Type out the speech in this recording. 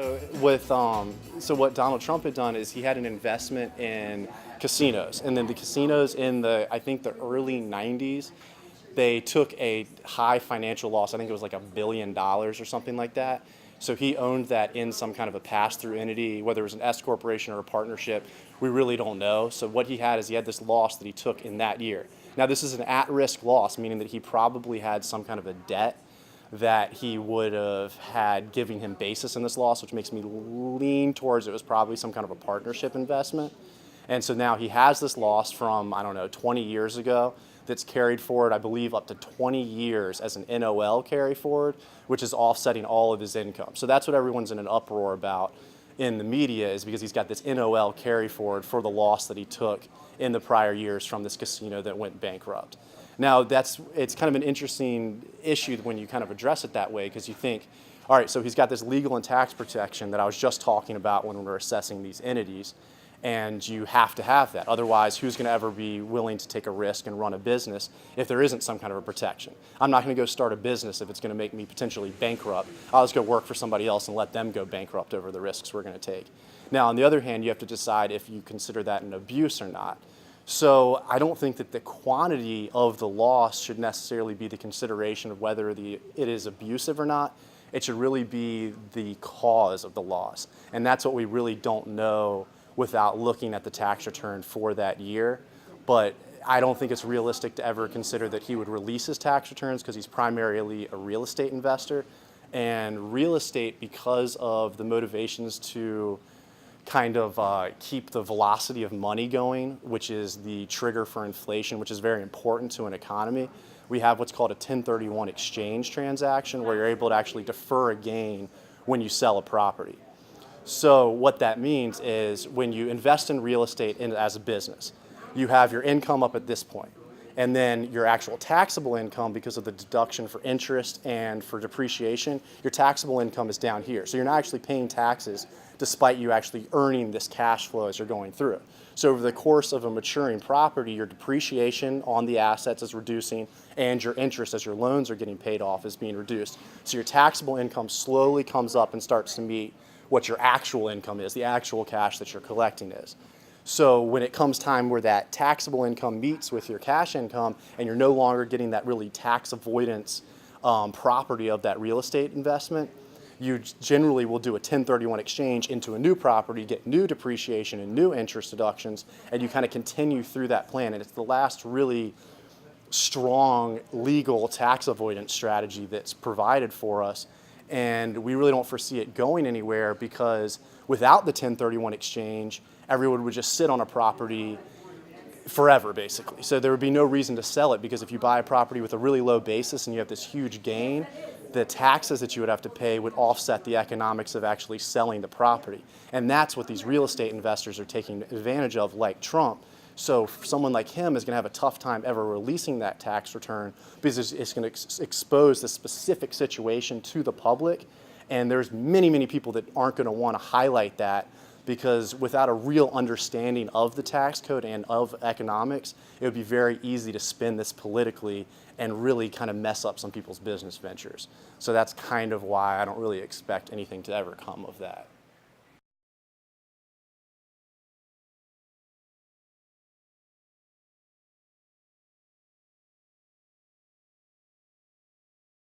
So what Donald Trump had done is he had an investment in casinos, and then the casinos in I think the early 90s, they took a high financial loss. I think it was like $1 billion or something like that. So he owned that in some kind of a pass-through entity, whether it was an S corporation or a partnership, we really don't know. So what he had is he had this loss that he took in that year. Now this is an at-risk loss, meaning that he probably had some kind of a debt that he would have had giving him basis in this loss, which makes me lean towards it was probably some kind of a partnership investment. And so now he has this loss from, I don't know, 20 years ago that's carried forward, I believe, up to 20 years as an NOL carry forward, which is offsetting all of his income. So that's what everyone's in an uproar about in the media, is because he's got this NOL carry forward for the loss that he took in the prior years from this casino that went bankrupt. Now, it's kind of an interesting issue when you kind of address it that way, because you think, all right, so he's got this legal and tax protection that I was just talking about when we were assessing these entities, and you have to have that. Otherwise, who's going to ever be willing to take a risk and run a business if there isn't some kind of a protection? I'm not going to go start a business if it's going to make me potentially bankrupt. I'll just go work for somebody else and let them go bankrupt over the risks we're going to take. Now, on the other hand, you have to decide if you consider that an abuse or not. So I don't think that the quantity of the loss should necessarily be the consideration of whether it is abusive or not. It should really be the cause of the loss. And that's what we really don't know without looking at the tax return for that year. But I don't think it's realistic to ever consider that he would release his tax returns, because he's primarily a real estate investor. And real estate, because of the motivations to kind of keep the velocity of money going, which is the trigger for inflation, which is very important to an economy. We have what's called a 1031 exchange transaction, where you're able to actually defer a gain when you sell a property. So what that means is when you invest in real estate as a business, you have your income up at this point, and then your actual taxable income, because of the deduction for interest and for depreciation, your taxable income is down here. So you're not actually paying taxes despite you actually earning this cash flow as you're going through it. So over the course of a maturing property, your depreciation on the assets is reducing, and your interest as your loans are getting paid off is being reduced. So your taxable income slowly comes up and starts to meet what your actual income is, the actual cash that you're collecting is. So when it comes time where that taxable income meets with your cash income, and you're no longer getting that really tax avoidance property of that real estate investment, you generally will do a 1031 exchange into a new property, get new depreciation and new interest deductions, and you kind of continue through that plan. And it's the last really strong legal tax avoidance strategy that's provided for us. And we really don't foresee it going anywhere, because without the 1031 exchange, everyone would just sit on a property forever, basically. So there would be no reason to sell it, because if you buy a property with a really low basis and you have this huge gain, the taxes that you would have to pay would offset the economics of actually selling the property. And that's what these real estate investors are taking advantage of, like Trump. So someone like him is going to have a tough time ever releasing that tax return, because it's going to expose the specific situation to the public. And there's many, many people that aren't going to want to highlight that, because without a real understanding of the tax code and of economics, it would be very easy to spin this politically and really kind of mess up some people's business ventures. So that's kind of why I don't really expect anything to ever come of that.